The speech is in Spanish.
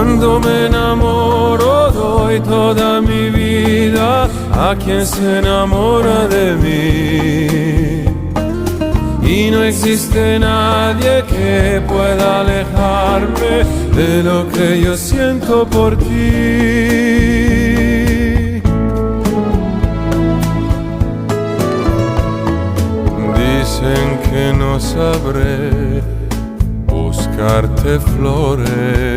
Cuando me enamoro doy toda mi vida a quien se enamora de mí. Y no existe nadie que pueda alejarme de lo que yo siento por ti. Dicen que no sabré buscarte flores,